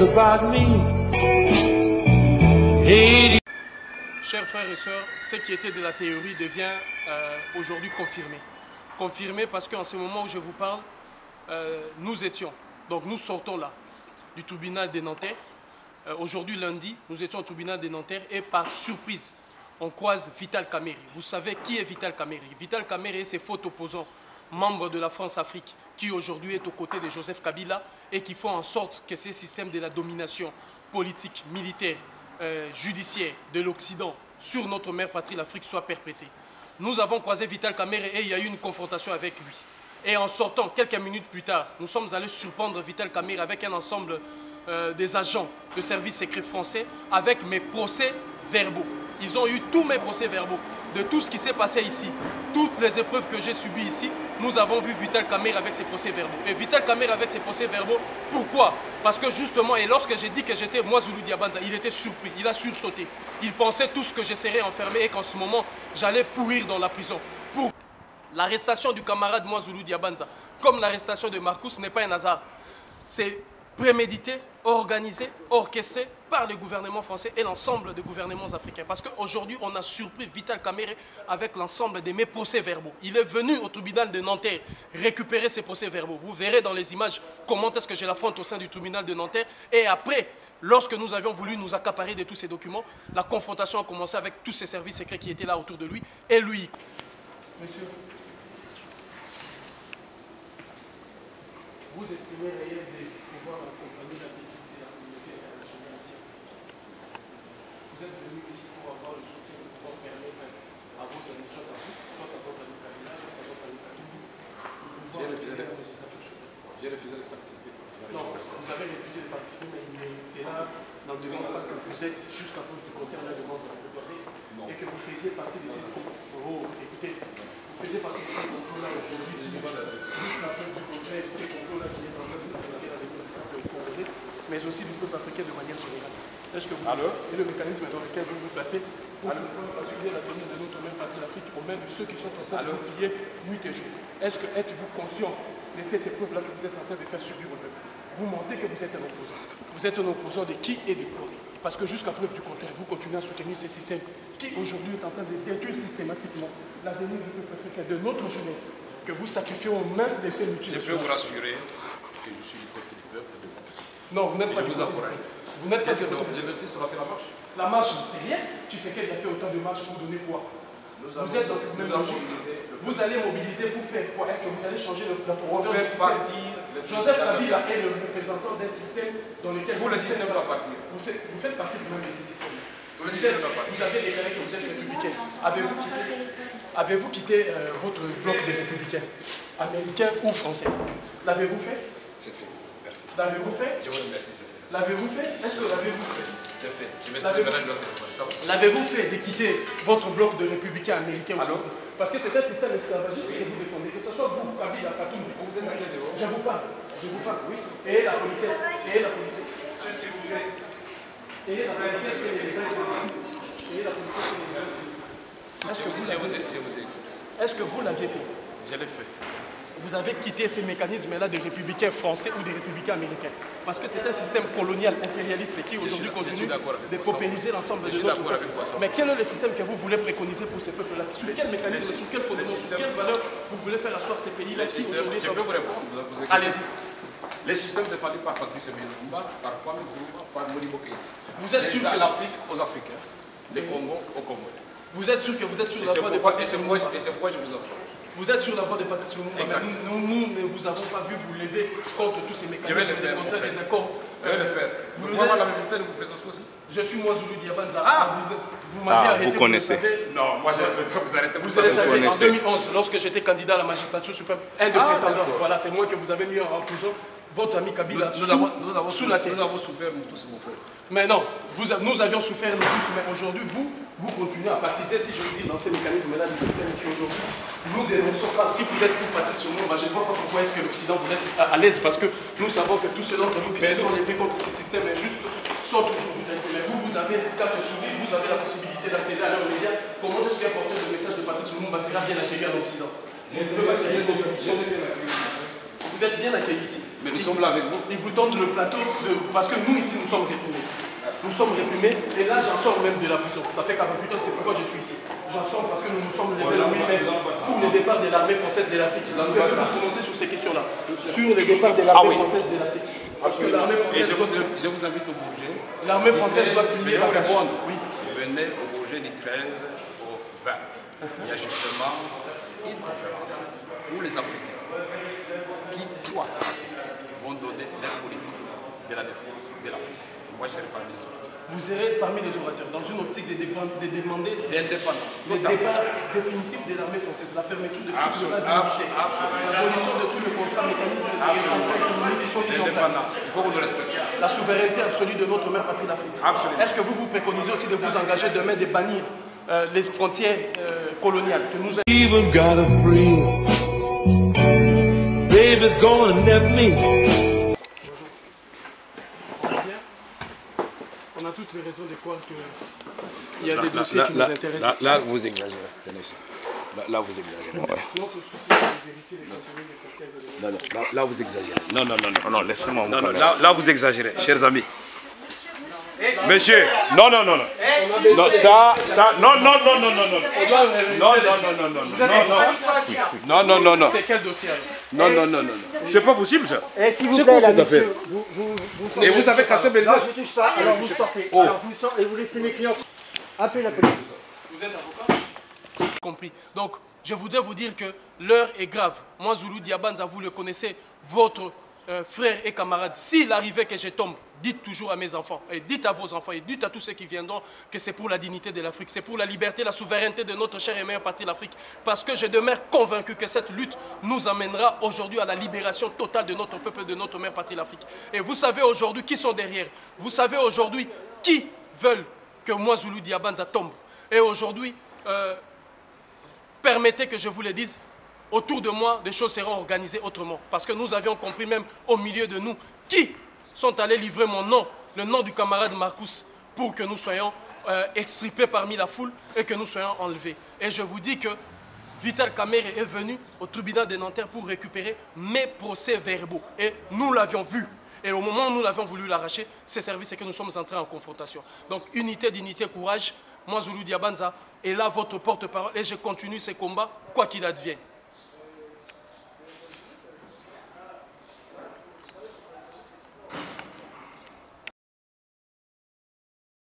about me. Hey. Chers frères et sœurs, ce qui était de la théorie devient aujourd'hui confirmé. Confirmé parce qu'en ce moment où je vous parle, nous sortons là du tribunal de Nanterre. Aujourd'hui lundi, nous étions au tribunal de Nanterre et par surprise, on croise Vital Kamerhe. Vous savez qui est Vital Kamerhe? Vital Kamerhe est ce faux opposant, membre de la France-Afrique, qui aujourd'hui est aux côtés de Joseph Kabila et qui font en sorte que ce système de la domination politique, militaire, judiciaire de l'Occident sur notre mère patrie, l'Afrique, soit perpétré. Nous avons croisé Vital Kamerhe et il y a eu une confrontation avec lui. Et en sortant, quelques minutes plus tard, nous sommes allés surprendre Vital Kamerhe avec un ensemble des agents de services secrets français avec mes procès-verbaux. Ils ont eu tous mes procès-verbaux de tout ce qui s'est passé ici, toutes les épreuves que j'ai subies ici. Nous avons vu Vital Kamerhe avec ses procès-verbaux. Et Vital Kamerhe avec ses procès-verbaux, pourquoi? Parce que justement, et lorsque j'ai dit que j'étais Mwazulu Diabanza, il était surpris, il a sursauté. Il pensait tout ce que je serais enfermé et qu'en ce moment, j'allais pourrir dans la prison. Pour l'arrestation du camarade Mwazulu Diabanza, comme l'arrestation de Marcus, n'est pas un hasard. C'est prémédité, organisé, orchestré par le gouvernement français et l'ensemble des gouvernements africains. Parce qu'aujourd'hui, on a surpris Vital Kamerhe avec l'ensemble de mes procès-verbaux. Il est venu au tribunal de Nanterre récupérer ses procès-verbaux. Vous verrez dans les images comment est-ce que je l'affronte au sein du tribunal de Nanterre. Et après, lorsque nous avions voulu nous accaparer de tous ces documents, la confrontation a commencé avec tous ces services secrets qui étaient là autour de lui et lui. Monsieur, vous estimez réel de pouvoir accompagner la bêtise de la communauté internationale ici? Vous êtes venu ici pour avoir le soutien de pouvoir permettre à vos amis, soit à vous, soit à votre ami Kabila, soit à votre ami Katumbi, de pouvoir accéder à la législature suprême. J'ai refusé de participer. Non, vous avez refusé de participer, mais c'est là, n'en demande pas que vous êtes jusqu'à cause du contraire là devant vous et que vous faisiez partie de cette complot. Écoutez, vous faisiez partie de ces complots-là aujourd'hui, jusqu'à cause du contraire, ces complots-là qui est en train de s'attaquer avec le peuple congolais, mais aussi du peuple africain de manière générale. Est-ce que vous et le mécanisme dans lequel vous vous placez pour assurer l'avenir de notre mère patrie l'Afrique aux mains de ceux qui sont en train de nous piller nuit et jour? Est-ce que êtes-vous conscient de cette épreuve-là que vous êtes en train de faire subir au peuple? Vous mentez que vous êtes un opposant. Vous êtes un opposant de qui et de quoi? Parce que jusqu'à preuve du contraire, vous continuez à soutenir ces systèmes qui aujourd'hui est en train de détruire systématiquement l'avenir du peuple africain, de notre jeunesse, que vous sacrifiez aux mains de ces multinationales. Je peux vous rassurer que je suis du côté du peuple et de votre. Non, vous n'êtes pas du côté. Vous n'êtes pas du côté. Le 26, on a fait la marche. La marche, c'est rien. Tu sais qu'elle a fait autant de marches pour donner quoi? Vous êtes dans cette même logique. Vous allez mobiliser pour faire quoi? Est-ce que vous allez changer la profondeur du système? Joseph Kabila est le représentant d'un système dans lequel... Pour le système doit partir. Vous faites partie de même de ce système. Pour le système doit partir. Vous avez déclaré que vous êtes républicain. Avez-vous quitté votre bloc des républicains, américains ou français? L'avez-vous fait? C'est fait. Merci. L'avez-vous fait? Je vous remercie, c'est fait. L'avez-vous fait? Est-ce que l'avez-vous fait? C'est fait. Je m'excuse maintenant, je dois téléphoner. Ça va? L'avez-vous fait de quitter votre bloc de républicains américains ou français? Parce que c'est un système esclavagiste que vous défendez. Que ce soit vous, Kabila, Katumbi, je vous parle. Je vous parle, oui. Et la politesse. Et la politesse. Et la politesse que les gens et la politesse que les gens. Est-ce que vous l'avez? Est-ce que vous l'aviez fait? Je l'ai fait. Vous avez quitté ces mécanismes-là des républicains français ou des républicains américains. Parce que c'est un système colonial, impérialiste qui aujourd'hui continue de paupériser l'ensemble de notre peuple. Mais quel est le système que vous voulez préconiser pour ces peuples-là? Sur quel mécanisme, sur quel fondement, sur quelle valeur vous voulez faire asseoir ces pays-là qui aujourd'hui... Je peux vous répondre. Allez-y. Les systèmes défendus par Patrice Lumumba, par Kwame Nkrumah, par Modibo Keïta. Vous êtes sûr que l'Afrique aux Africains, les Congos aux Congolais. Vous êtes sûr que vous êtes sur la voie de Patrice Lumumba? Et c'est pourquoi je vous en parle. Vous êtes sur la voie de Patrice Lumumba. Nous ne vous avons pas vu vous lever contre tous ces mécanismes. Je vais le faire. Contre les accords. Je vais le faire. Vous voulez avoir la même de vous présenter aussi? Je suis Mwazulu Diabanza. Vous m'avez arrêté. Vous connaissez. Non, moi je ne vais pas vous arrêter. Vous allez savoir, en 2011, lorsque j'étais candidat à la magistrature suprême, un des prétendants, voilà, c'est moi que vous avez mis en prison. Votre ami Kabila, nous avons sous la tête. Nous avons souffert, nous tous, mon frère. Mais non, nous avions souffert, nous tous, mais aujourd'hui, vous continuez à participer, si je veux dire, dans ces mécanismes-là du système qui aujourd'hui, nous dénonçons pas. Si vous êtes pour partir sur nous, je ne vois pas pourquoi est-ce que l'Occident vous laisse à l'aise, parce que nous savons que tous ceux d'entre nous qui se sont levés contre ce système injuste sont toujours brutalisés. Mais vous avez carte sourire, vous avez la possibilité d'accéder à leurs médias. Comment est-ce qu'un porteur de message de Patrice Lumumba sera bien accueilli en Occident? Vous Vous êtes bien accueillis ici. Mais nous sommes là avec vous. Ils vous tendent le plateau parce que nous ici nous sommes réprimés. Nous sommes réprimés et là j'en sors même de la prison. Ça fait 48 ans, c'est pourquoi je suis ici. J'en sors parce que nous nous sommes levés le 8 mai pour le départ de l'armée française de l'Afrique. Vous pouvez vous prononcer sur ces questions-là. Sur le départ de l'armée française de l'Afrique. Parce que l'armée française. Et je vous invite au Bourget. L'armée française doit publier la répondre. Oui. Venez au Bourget du 13 au 20. Il y a justement une conférence où les Africains qui vont donner leur politique de la défense de l'Afrique. Moi, je serai parmi les orateurs. Vous serez parmi les orateurs dans une optique de demander L'indépendance. le départ définitif de l'armée française, la fermeture de toute le base militaire, l'abolition de tout le contrat mécanisme de économique qui sont mis en place. Il faut qu'on nous respecte. La souveraineté absolue de notre mère patrie d'Afrique. Est-ce que vous préconisez aussi de vous engager demain de bannir les frontières coloniales que nous Even got a friend. Baby's gonna net me. On a toutes les raisons de croire qu'il y a des dossiers qui nous intéressent. Là, vous exagérez. Là, vous exagérez. Notre souci, c'est de vérifier les contenus de certains éléments. Non, là, vous exagérez. Non, laissez-moi. Non, là, vous exagérez, chers amis. Monsieur, non. Non, ça, non. Non. C'est quel dossier alors? Non. C'est pas possible, ça. S'il vous plaît, là, monsieur, Et vous avez cassé mes non, je ne touche pas, alors vous sortez. Alors vous sortez et vous laissez mes clients. Appelez la police. Vous êtes avocat? Compris. Donc, je voudrais vous dire que l'heure est grave. Moi, Zulu Diabanza, vous le connaissez, votre frère et camarade. S'il arrivait que je tombe, dites toujours à mes enfants, et dites à vos enfants, et dites à tous ceux qui viendront que c'est pour la dignité de l'Afrique, c'est pour la liberté, la souveraineté de notre chère et meilleure patrie, l'Afrique. Parce que je demeure convaincu que cette lutte nous amènera aujourd'hui à la libération totale de notre peuple, de notre mère patrie, l'Afrique. Et vous savez aujourd'hui qui sont derrière. Vous savez aujourd'hui qui veulent que moi, Zulu Diabanza, tombe. Et aujourd'hui, permettez que je vous le dise, autour de moi, des choses seront organisées autrement. Parce que nous avions compris même au milieu de nous qui sont allés livrer mon nom, le nom du camarade Marcus, pour que nous soyons extirpés parmi la foule et que nous soyons enlevés. Et je vous dis que Vital Kamerhe est venu au tribunal de Nanterre pour récupérer mes procès-verbaux. Et nous l'avions vu. Et au moment où nous l'avions voulu l'arracher, c'est servi, c'est que nous sommes entrés en confrontation. Donc unité, dignité, courage. Moi, Zulu Diabanza, est là votre porte-parole et je continue ces combats, quoi qu'il advienne.